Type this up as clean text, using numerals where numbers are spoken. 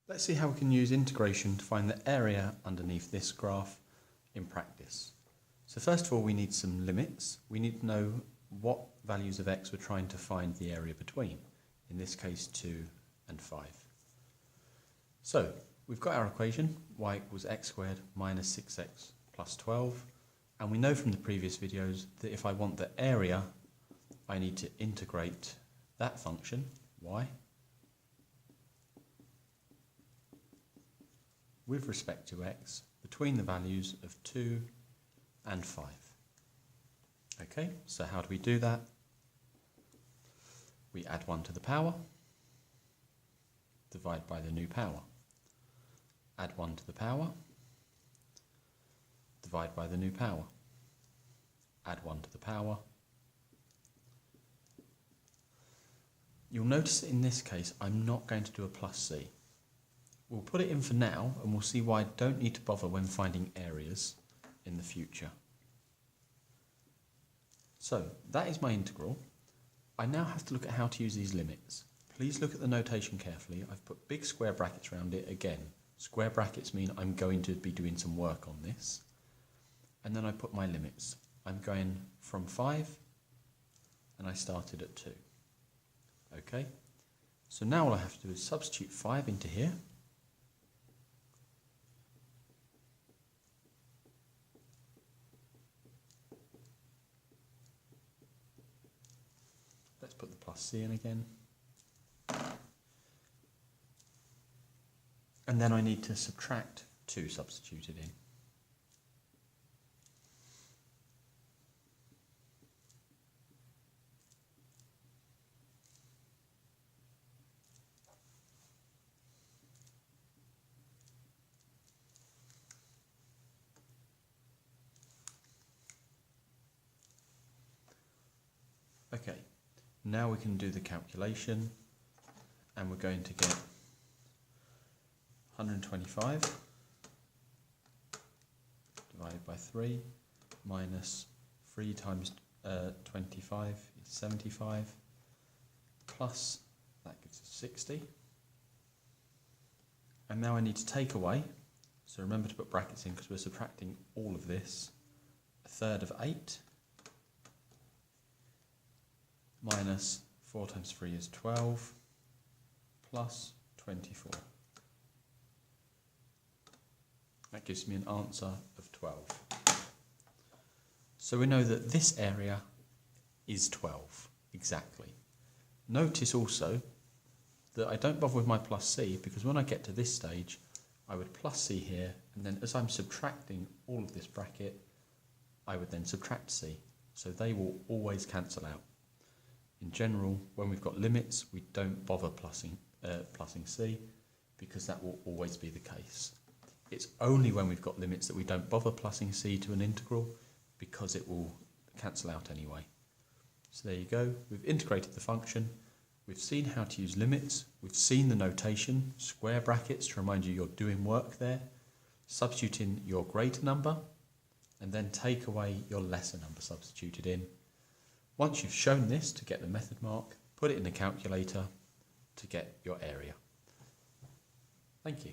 Let's see how we can use integration to find the area underneath this graph in practice. So first of all, we need some limits. We need to know what values of x we're trying to find the area between. In this case, 2 and 5. So we've got our equation, y equals x squared minus 6x plus 12. And we know from the previous videos that if I want the area, I need to integrate that function, y, with respect to x between the values of 2 and 5. Okay, so how do we do that? We add 1 to the power, divide by the new power. Add 1 to the power, divide by the new power. Add 1 to the power. You'll notice that in this case I'm not going to do a plus c. We'll put it in for now and we'll see why I don't need to bother when finding areas in the future. So that is my integral. I now have to look at how to use these limits. Please look at the notation carefully. I've put big square brackets around it. Again, square brackets mean I'm going to be doing some work on this. And then I put my limits. I'm going from 5 and I started at 2. Okay, so now all I have to do is substitute 5 into here. Let's put the plus c in again. And then I need to subtract 2 substituted in. Okay, now we can do the calculation and we're going to get 125 divided by 3 minus 3 times 25 is 75 plus that gives us 60. And now I need to take away, so remember to put brackets in because we're subtracting all of this, a third of 8 minus 4 times 3 is 12 plus 24. That gives me an answer of 12. So we know that this area is 12, exactly. Notice also that I don't bother with my plus c because when I get to this stage, I would plus c here, and then as I'm subtracting all of this bracket, I would then subtract c. So they will always cancel out. In general, when we've got limits, we don't bother plussing c because that will always be the case. It's only when we've got limits that we don't bother plussing c to an integral because it will cancel out anyway. So there you go, we've integrated the function, we've seen how to use limits, we've seen the notation, square brackets to remind you you're doing work there, substitute in your greater number, and then take away your lesser number substituted in. Once you've shown this to get the method mark, put it in the calculator to get your area. Thank you.